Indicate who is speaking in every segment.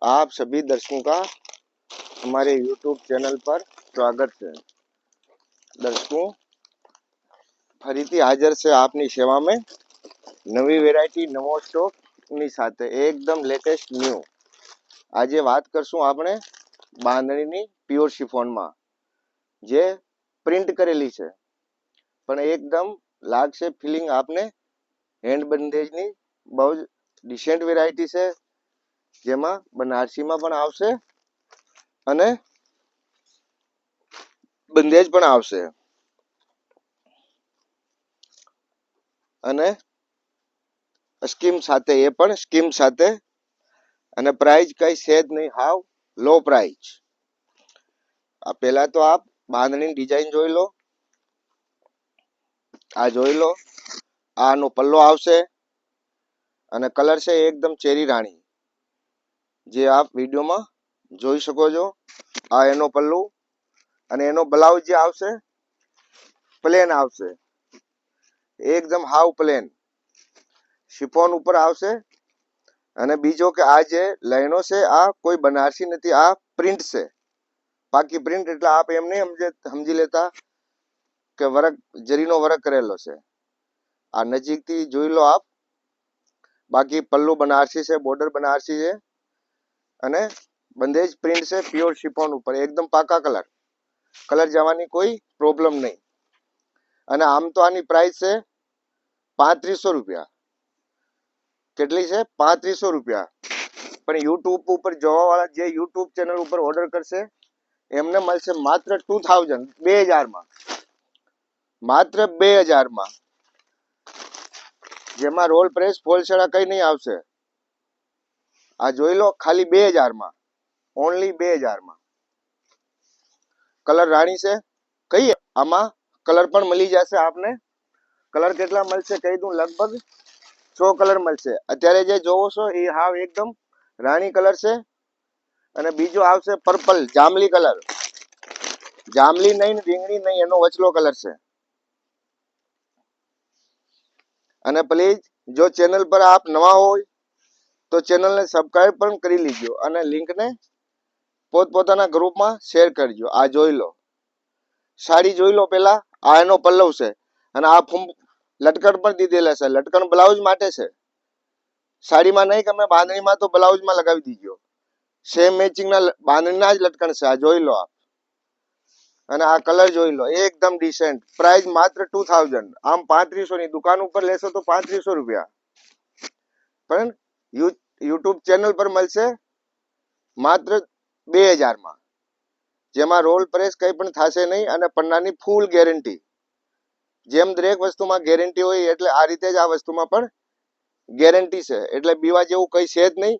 Speaker 1: आप सभी दर्शकों का हमारे YouTube चैनल पर स्वागत है। દર્શકો ફરીથી હાજર છે આપની સેવામાં નવી વેરાયટી નવો સ્ટોકની સાથે એકદમ લેટેસ્ટ ન્યૂ। આજે વાત કરશું આપણે બાંધણીની પ્યોર શિફોનમાં જે પ્રિન્ટ કરેલી છે પણ એકદમ લાગશે ફિલિંગ આપને હેન્ડ બંદેજની બહુ જ ડિસેન્ટ વેરાયટી છે, જેમાં બનારસીમાં પણ આવશે અને બંદેજ પણ આવશે અને સ્કીમ સાથે, એ પણ સ્કીમ સાથે, અને પ્રાઇસ કઈ છે જ નહીં, હાવ લો પ્રાઇસ। આ પહેલા તો આપ બાંધણીની ડિઝાઇન જોઈ લો, આ જોઈ લો, આનો પલ્લો આવશે અને કલર છે એકદમ ચેરી રાણી, જે આપ વિડીયોમાં જોઈ શકો છો। આ એનો પલ્લુ અને એનો બ્લાઉઝ જે આવશે પ્લેન આવશે, એકદમ હાવ પ્લેન શિફોન ઉપર આવશે। અને બીજો કે આ જે લાઈનો છે આ કોઈ બનારસી નથી, આ પ્રિન્ટ છે, બાકી પ્રિન્ટ એટલે આપ એમ નહીં સમજી લેતા કે વર્ક જરીનો વર્ક કરેલો છે। આ નજીકથી જોઈ લો આપ, બાકી પલ્લુ બનારસી છે, બોર્ડર બનારસી છે અને બંદેજ પ્રિન્ટ છે પ્યોર શિફોન ઉપર, એકદમ પાકા કલર જવાની કોઈ પ્રોબ્લેમ નહીં। અને આમ તો આની પ્રાઇસ છે 3500 રૂપિયા। કેટલી છે? 3500 રૂપિયા। પણ યુટ્યુબ ઉપર જોવાવાળા જે યુટ્યુબ ચેનલ ઉપર ઓર્ડર કરશે એમને મળશે માત્ર 2000 માં, માત્ર 2000 માં, જેમાં રોલ પ્રેસ ફોલછડા કઈ નહીં આવશે। આ જોઈ લો, ખાલી 2000 માં, ઓનલી 2000 માં। કલર રાણી છે, કઈ આમાં કલર પણ મળી જશે આપને। કલર કેટલા મળશે કહી દઉં, લગભગ 100 કલર મળશે। અત્યારે જે જોવો છો એ હાવ એકદમ રાણી કલર છે અને બીજો આવશે પર્પલ જાંબલી કલર, જાંબલી નહીં રીંગણી નહીં, એનો વચલો કલર છે। અને પ્લીઝ જો ચેનલ પર આપ નવા હોય તો ચેનલને સબસ્ક્રાઇબ પણ કરી લીજો અને લિંકને પોતપોતાના ગ્રુપમાં શેર કરજો। આ જોઈ લો, સાડી જોઈ લો પહેલા, આ એનો પલ્લવ છે અને આ લટકણ પણ દીધેલા છે, લટકણ બ્લાઉઝ માટે છે, સાડીમાં નહીં, તમે બાંધણીમાં તો બ્લાઉઝમાં લગાવી દીજો, સેમ મેચિંગના બાંધણીના જ લટકણ છે। આ જોઈ લો આપ, અને આ કલર જોઈ લો, એકદમ ડિસેન્ટ, પ્રાઇસ માત્ર 2000। આમ 3500 ની દુકાન ઉપર લેશો તો 3500 રૂપિયા, પણ યુટ્યુબ ચેનલ પર મળશે માત્ર 2000 માં, જેમાં રોલ પ્રેસ કઈ પણ થશે નહીં અને પન્નાની ફૂલ ગેરંટી। જેમ દરેક વસ્તુમાં ગેરંટી હોય એટલે આ રીતે જ આ વસ્તુમાં પણ ગેરંટી છે, એટલે બીવા જેવું કઈ છે જ નહીં।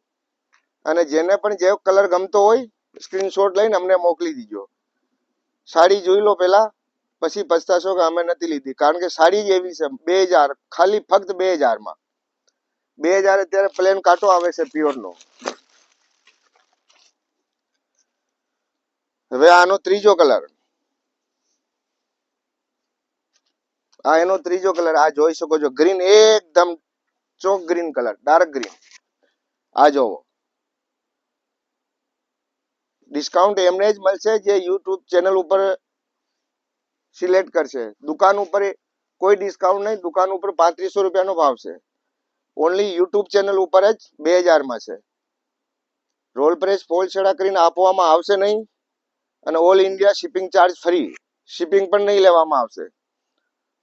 Speaker 1: અને જેને પણ જેવો કલર ગમતો હોય સ્ક્રીનશોટ લઈને અમને મોકલી દીજો। સાડી જોઈ લો પહેલા, પછી પછતાશો કે અમે નથી લીધી, કારણ કે સાડી જ એવી છે 2000, ખાલી ફક્ત 2000 માં, 2000 અત્યારે પ્લેન કાંટો આવે છે પ્યોરનો। હવે આનો ત્રીજો કલર, આ એનો ત્રીજો કલર, આ જોઈ શકો છો, ગ્રીન, એકદમ ચોક ગ્રીન કલર, ડાર્ક ગ્રીન। આ જોવો, ડિસ્કાઉન્ટ એમને જ મળશે જે યુટ્યુબ ચેનલ ઉપર સિલેક્ટ કરશે, દુકાન ઉપર કોઈ ડિસ્કાઉન્ટ નહીં, દુકાન ઉપર 3500 રૂપિયાનો ભાવ છે, ઓનલી યુટ્યુબ ચેનલ ઉપર જ 2000 માં છે। રોલ પ્રેસ ફોલછડા કરીને આપવામાં આવશે નહીં અને all India shipping charge free, shipping પણ નહીં લેવામાં આવશે।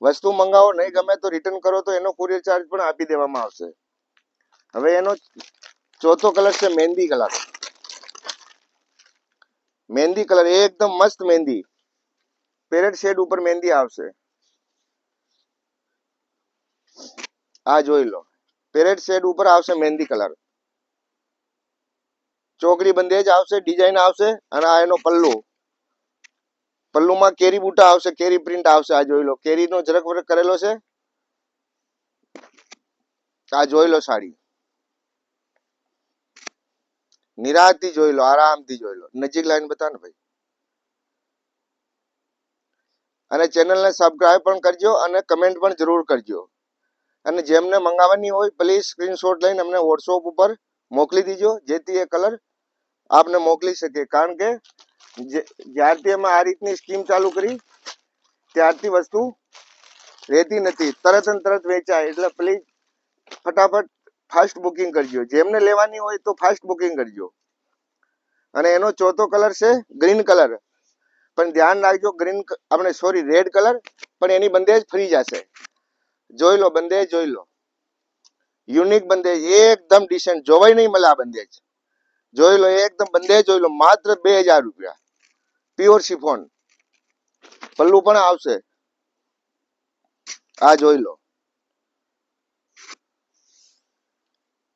Speaker 1: વસ્તુ મંગાવો, નહીં ગમે તો રિટર્ન કરો તો એનો કુરિયર ચાર્જ પણ આપી દેવામાં આવશે। હવે એનો ચોથો કલર છે મહેંદી કલર, મહેંદી કલર એકદમ મસ્ત મહેંદી, પેરેટ શેડ ઉપર મહેંદી આવશે। આ જોઈ લો, પેરેટ શેડ ઉપર આવશે મહેંદી કલર, ચોકડી બંદેજ આવશે, ડિઝાઇન આવશે અને આ એનો પલ્લુ, પલ્લુમાં કેરી બૂટા આવશે, કેરી પ્રિન્ટ આવશે। આ જોઈ લો, કેરીનો ઝરક વર્ક કરેલો છે। આ જોઈ લો સાડી, નિરાંતથી જોઈ લો, આરામથી જોઈ લો, નજીક લાઈન બતા ને ભાઈ, અને ચેનલને સબસ્ક્રાઇબ પણ કરજો અને કમેન્ટ પણ જરૂર કરજો। અને જેમને મંગાવવાની હોય પ્લીઝ સ્ક્રીનશોટ લઈને અમને વોટ્સઅપ ઉપર મોકલી દીજો, જેથી એ કલર આપને મોકલી શકીએ, કારણ કે જ્યારથી અમે આ રીતની સ્કીમ ચાલુ કરી ત્યારથી વસ્તુ રહેતી નથી, તરત ને તરત વેચાય. એટલે પ્લીઝ ફટાફટ ફાસ્ટ બુકિંગ કરજો, જેમને લેવાની હોય તો ફાસ્ટ બુકિંગ કરજો. અને એનો ચોથો કલર છે ગ્રીન કલર, પણ ધ્યાન રાખજો ગ્રીન આપણે સોરી રેડ કલર, પણ એની બંદેજ ફ્રી જશે. જોઈ લો બંદેજ, જોઈ લો યુનિક બંદેજ, એકદમ ડિસેન્ટ, જોવાય નહીં મળે આ બંદેજ. જોઈ લો એકદમ બંદેજ જોઈ લો, માત્ર 2000 રૂપિયા, પ્યોર શિફોન. પલ્લુ પણ આવશે, આ જોઈ લો,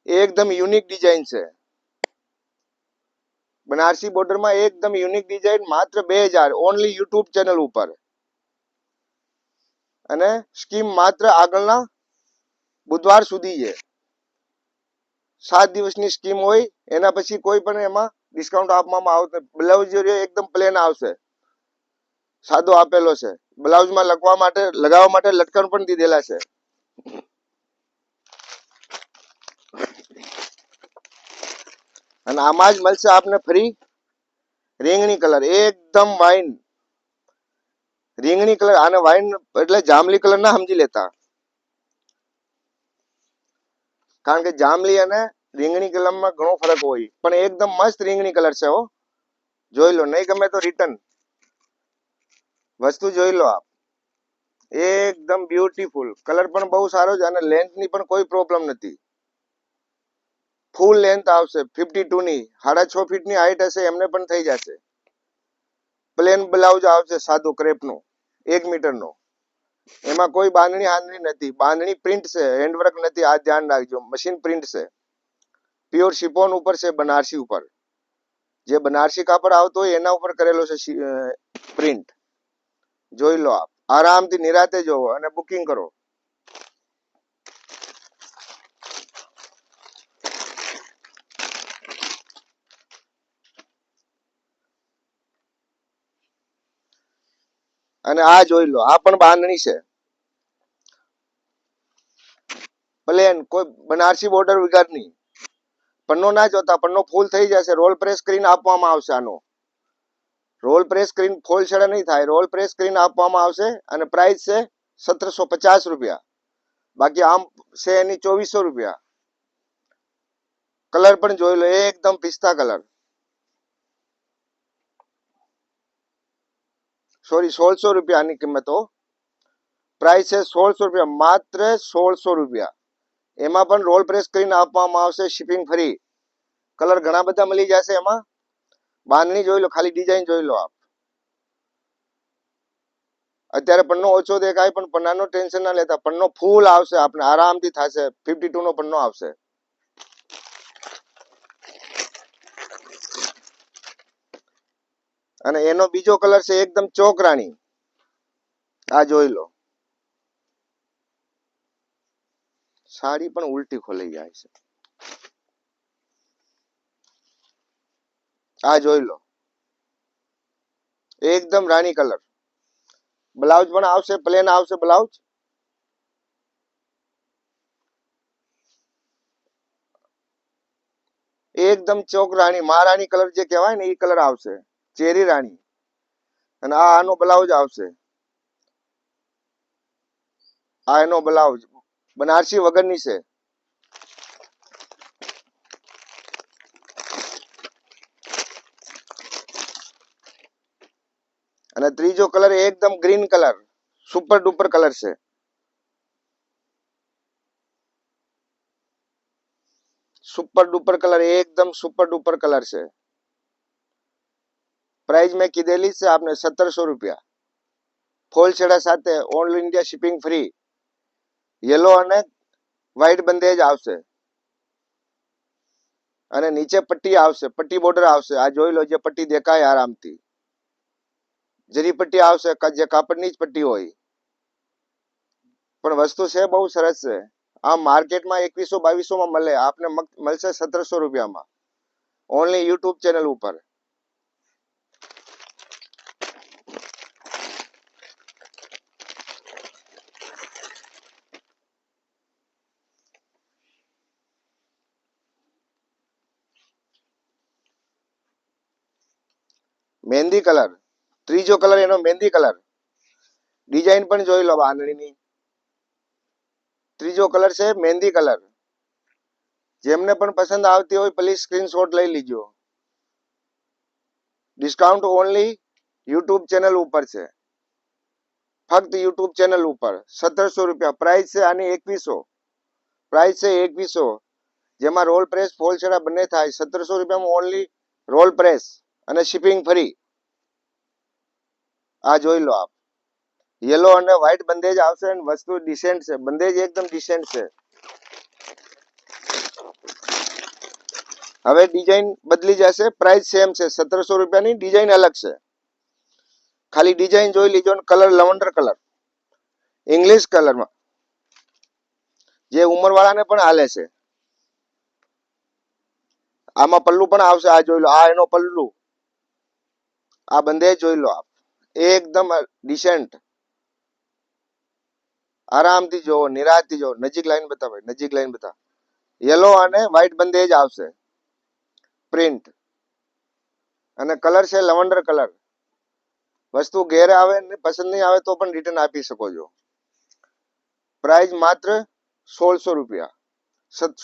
Speaker 1: એકદમ યુનિક ડિઝાઇન છે. બનારસી બોર્ડર માં એકદમ યુનિક ડિઝાઇન, માત્ર 2000, ઓનલી યુટ્યુબ ચેનલ ઉપર. અને સ્કીમ માત્ર આગળના બુધવાર સુધી છે. 7 દિવસની સ્કીમ હોય, એના પછી કોઈ પણ એમાં ડિસ્કાઉન્ટ આપવામાં આવશે. બ્લાઉઝ એકદમ પ્લેન આવશે, સાદો આપેલો છે. બ્લાઉઝમાં લગાવવા માટે લટકણ પણ દીધેલા છે. અને આમાં જ મળશે આપને ફ્રી રીંગણી કલર, એકદમ વાઇન રીંગણી કલર. આને વાઇન એટલે જાંબલી કલર ના સમજી લેતા, કારણ કે જાંબલી અને રીંગણી કલરમાં ઘણો ફરક હોય. પણ એકદમ મસ્ત રીંગણી કલર છે હો, જોઈ લો. નહીં ગમે તો રિટર્ન, વસ્તુ જોઈ લો આપ, એકદમ બ્યુટીફુલ કલર પણ બહુ સારો છે. અને લેન્થ ની પણ કોઈ પ્રોબ્લેમ નથી, ફૂલ લેન્થ આવશે. 52 ની 6.5 ફીટની હાઈટ હશે એમને પણ થઈ જશે. પ્લેન બ્લાઉઝ આવશે સાદું ક્રેપ નું, 1 મીટર નો. એમાં કોઈ બાંધણી નથી, બાંધણી પ્રિન્ટ છે, હેન્ડવર્ક નથી. આ ધ્યાન રાખજો, મશીન પ્રિન્ટ છે. પ્યોર શિફોન ઉપર છે, બનારસી ઉપર. જે બનારસી કાપડ આવતો હોય એના ઉપર કરેલો છે પ્રિન્ટ. જોઈ લો આપ, આરામથી નિરાતે જોવો અને બુકિંગ કરો. અને આ જોઈ લો, આ પણ બાંધણી છે, પ્લેન, કોઈ બનારસી બોર્ડર વગરની. પન્નો ના જોતા, પન્નો ફૂલ થઈ જશે. રોલ પ્રેસ સ્ક્રીન આપવામાં આવશે. આનો રોલ પ્રેસ સ્ક્રીન ફોલ છેડા નહીં થાય, રોલ પ્રેસ સ્ક્રીન આપવામાં આવશે. અને પ્રાઇસ છે 1750 રૂપિયા. બાકી આમ છે એની 2400 રૂપિયા. કલર પણ જોઈ લો, એકદમ પિસ્તા કલર. સોરી 1600 રૂપિયા આની કિંમત. પ્રાઇસ છે 1600 રૂપિયા, માત્ર 1600 રૂપિયા. એમાં પણ રોલ પ્રેસ કરીને આપવામાં આવશે, શિપિંગ ફ્રી. કલર ઘણા બધા મળી જશે એમાં. બાંધણી જોઈ લો, ખાલી ડિઝાઇન જોઈ લો આપ. અત્યારે પન્નો ઓછો દેખાય, પણ પન્નાનો ટેન્શન ના લેતા, પન્નો ફૂલ આવશે. આપણે આરામથી થશે. 52 નો પન્નો આવશે. અને એનો બીજો કલર છે એકદમ ચોકરાણી, આ જોઈ લો. સાડી પણ ઉલટી ખોલાઈ જાય છે, આ જોઈ લો. એકદમ રાણી કલર. બ્લાઉઝ પણ આવશે, પ્લેન આવશે બ્લાઉઝ. એકદમ ચોક રાણી, મહારાણી કલર જે કહેવાય ને એ કલર આવશે, ચેરી રાણી. અને આ આનો બ્લાઉઝ આવશે, આ એનો બ્લાઉઝ બનારસી વગરની છે. અને ત્રીજો કલર એકદમ green colour, super duper colour છે. સુપર ડુપર કલર, એકદમ સુપર ડુપર કલર છે. પ્રાઇસ મેં કીધેલી છે આપને 1700 રૂપિયા. ફોલ છેડા સાથે, all India shipping free. Yellow અને વ્હાઈટ બંદેજ આવશે. અને નીચે પટ્ટી આવશે, પટ્ટી બોર્ડર આવશે. આ જોઈ લો, જે પટ્ટી દેખાય આરામથી, જરી પટ્ટી આવશે, જે કાપડની જ પટ્ટી હોય. પણ વસ્તુ છે બહુ સરસ છે. આ માર્કેટમાં 2100-2200 માં મળે, આપને મળશે 1700 રૂપિયામાં, ઓનલી યુટ્યુબ ચેનલ ઉપર. મહેંદી કલર, ત્રીજો કલર એનો મહેંદી કલર. ડિઝાઇન પણ જોઈ લો બાંધણીની. ત્રીજો કલર છે મહેંદી કલર. જેમને પણ પસંદ આવતી હોય પ્લીઝ સ્ક્રીનશોટ લઈ લીજો. ડિસ્કાઉન્ટ ઓનલી યુટ્યુબ ચેનલ ઉપર છે, ફક્ત યુટ્યુબ ચેનલ ઉપર. 1700 રૂપિયા પ્રાઇસ છે આની. 2100 પ્રાઇસ છે. 2100 જેમાં રોલ પ્રેસ ફોલ છેડા બંને થાય. 1700 રૂપિયામાં ઓનલી રોલ પ્રેસ અને શિપિંગ ફ્રી. આ જોઈ લો આપ. યેલો અને વ્હાઈટ બંદેજ આવશે અને વસ્તુ ડિસેન્ટ છે. બંદેજ એકદમ ડિસેન્ટ છે. હવે ડિઝાઇન બદલી જશે, પ્રાઇસ સેમ છે. 1700 રૂપિયાની ડિઝાઇન અલગ છે. ખાલી ડિઝાઇન જોઈ લીજો. કલર લવંડર કલર, ઇંગ્લિશ કલરમાં, જે ઉંમરવાળાને પણ હાલે છે. આમાં પલ્લુ પણ આવશે. આ જોઈ લો, આ એનો પલ્લુ. આ બંદેજ જોઈ લો આપ, એકદમ ડિસેન્ટ. આરામથી જોવો, નિરાશથી જોવો. નજીક લાઈન બતાવો, નજીક લાઈન બતાવો. યેલો અને વ્હાઈટ બંદેજ આવશે પ્રિન્ટ, અને કલર છે લવંડર કલર. વસ્તુ ઘેર આવે ને પસંદ નહીં આવે તો પણ રિટર્ન આપી શકો છો. પ્રાઇસ માત્ર 1600 રૂપિયા,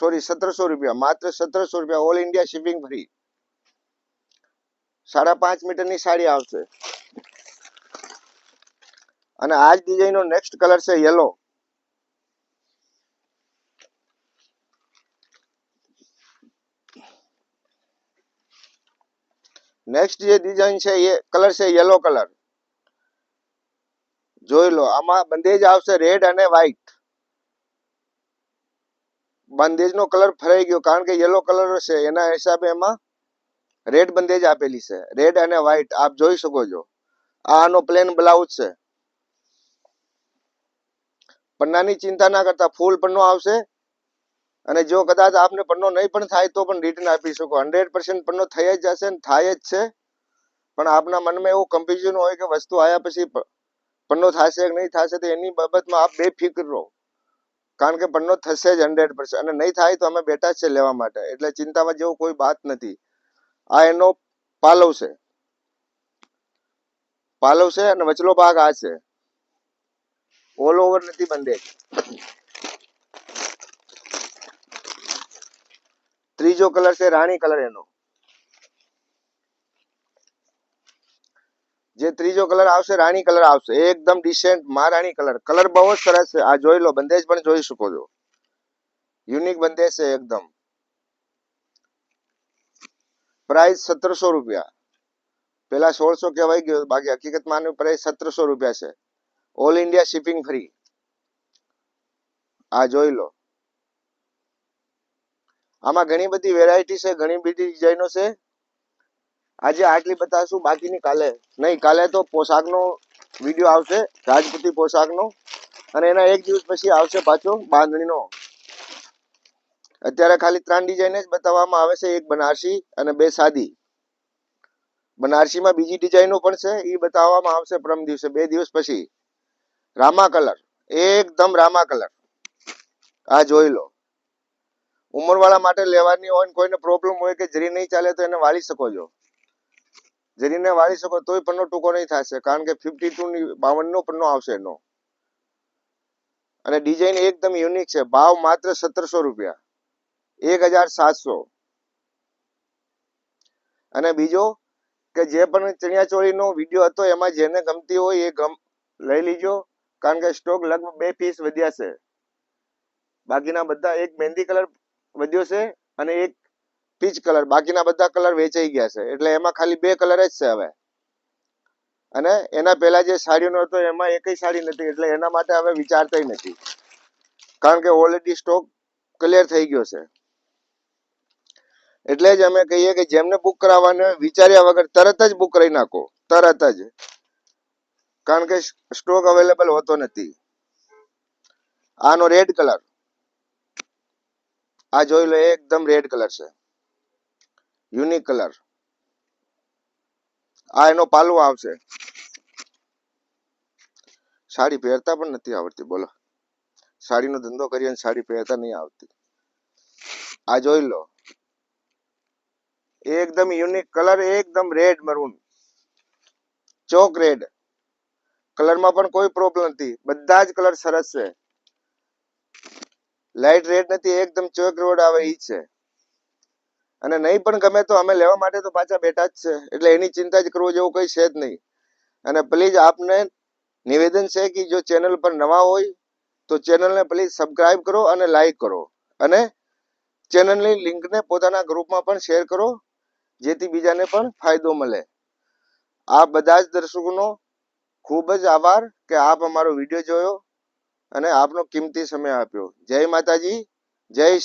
Speaker 1: સોરી 1700 રૂપિયા, માત્ર 1700 રૂપિયા. All India shipping free. 5.5 મીટરની સાડી આવશે. અને આ જ ડિઝાઇનનો નેક્સ્ટ કલર છે યેલો. નેક્સ્ટ જે ડિઝાઇન છે એ કલર છે યેલો કલર. જોઈ લો, આમાં બંદેજ આવશે રેડ અને વ્હાઈટ. બંદેજનો કલર ફરાઈ ગયો કારણ કે યેલો કલર છે, એના હિસાબે એમાં રેડ બંદેજ આપેલી છે. રેડ અને વ્હાઈટ આપ જોઈ શકો છો. આનો પ્લેન બ્લાઉઝ છે. પન્નાની ચિંતા ના કરતા, ફૂલ પન્નો આવશે. અને જો કદાચ આપને પન્નો નહીં પણ થાય તો પણ રિટર્ન આપી શકો. 100% પન્નો થઈ જ જશે ને થાય જ છે. પણ આપના મનમાં એવું કન્ફ્યુઝન હોય કે વસ્તુ આવ્યા પછી પન્નો થશે કે નહીં થશે, તો એની બાબતમાં આપ બેફિકર રહો. કારણ કે પન્નો થશે જ 100%. અને નહીં થાય તો અમે બેઠા જ છે લેવા માટે, એટલે ચિંતામાં જેવું કોઈ વાત નથી. આ એનો પાલવ છે. પાલવ છે અને વચલો ભાગ આ છે. ઓલ ઓવર નથી બંદેજ. ત્રીજો કલર છે રાણી કલર એનો. જે ત્રીજો કલર આવશે રાણી કલર આવશે, એકદમ ડિસેન્ટ મહારાણી કલર. કલર બહુ જ સરસ છે. આ જોઈ લો, બંદેજ પણ જોઈ શકો છો. યુનિક બંદેજ છે એકદમ. પ્રાઇસ 1700 રૂપિયા. પેલા 1600 કહેવાય ગયો, બાકી હકીકતમાં આનું પ્રાઇસ 1700 રૂપિયા છે. All India shipping free. આ જોઈ લો. આમાં ઘણી બધી વેરાયટી છે, ઘણી બધી ડિઝાઇનો છે. આજે આટલી બતાવશું, બાકીની કાલે નહીં. કાલે તો પોશાકનો વિડીયો આવશે, રાજપૂતી પોશાકનો. અને એના એક દિવસ પછી આવશે પાછો બાંધણીનો. અત્યારે ખાલી 3 ડિઝાઇન જ બતાવવામાં આવે છે, એક બનારસી અને 2 સાદી. બનારસીમાં બીજી ડિઝાઇનો પણ છે, એ બતાવવામાં આવશે પરમ દિવસે, 2 દિવસ પછી. રામા કલર, એકદમ રામા કલર. આ જોઈ લો. ઉંમરવાળા માટે લેવાની હોય, કોઈને પ્રોબ્લેમ હોય કે જરી નહીં ચાલે તો એને વાળી શકો છો. જરીને વાળી શકો તોય પન્નો ટૂંકો નહીં થશે, કારણ કે 52 પન્નો આવશે એનો. અને ડિઝાઇન એકદમ યુનિક છે. ભાવ માત્ર 1700 રૂપિયા, 1700. અને બીજો કે જે પણ ચણિયાચોળીનો વિડીયો હતો એમાં જેને ગમતી હોય એ લઈ લીજો, કારણ કે સ્ટોક લગભગ 2 પીસ વધ્યા છે. બાકીના બધા, એક મહેંદી કલર વધ્યો છે અને એક પીચ કલર. બાકીના બધા કલર વેચાઈ ગયા છે, એટલે એમાં ખાલી 2 કલર જ છે હવે. અને એના પહેલા જે સાડીનો હતો એમાં એકય સાડી નથી, એટલે એના માટે હવે વિચારતા નથી, કારણ કે ઓલરેડી સ્ટોક ક્લિયર થઈ ગયો છે. એટલે જ અમે કહીએ કે જેમને બુક કરાવવાને વિચાર્યા વગર તરત જ બુક કરી નાખો, તરત જ. કારણ કે સ્ટોક અવેલેબલ હોતો નથી. આનો રેડ કલર, આ જોઈ લો, એકદમ રેડ કલર છે, યુનિક કલર. આ એનો પાલુ આવશે. સાડી પહેરતા પણ નથી આવડતી, બોલો. સાડીનો ધંધો કરીએ અને સાડી પહેરતા નહીં આવતી. આ જોઈ લો, એકદમ યુનિક કલર, એકદમ રેડ મરૂન. ચોક રેડ કલરમાં પણ કોઈ પ્રોબ્લેમ નથી, બધા જ કલર સરસ છે. લાઇટ રેડ નથી, એકદમ ચોક રેડ આવે ઈ છે. અને નહીં પણ ગમે તો અમે લેવા માટે તો પાછા બેઠા જ છે, એટલે એની ચિંતા જ કરવું જેવું કઈ છે જ નહીં. અને પ્લીઝ આપને નિવેદન છે કે જો ચેનલ પર નવા હોય તો ચેનલને પ્લીઝ સબસ્ક્રાઇબ કરો અને લાઈક કરો, અને ચેનલની લિંકને પોતાના ગ્રુપમાં પણ શેર કરો, જેથી બીજાને પણ ફાયદો મળે. આ બધા જ દર્શકોનો ખૂબ જ આભાર કે આપ અમારો વિડીયો જોયો અને આપનો કિંમતી સમય આપ્યો. જય માતાજી, જય શ્રી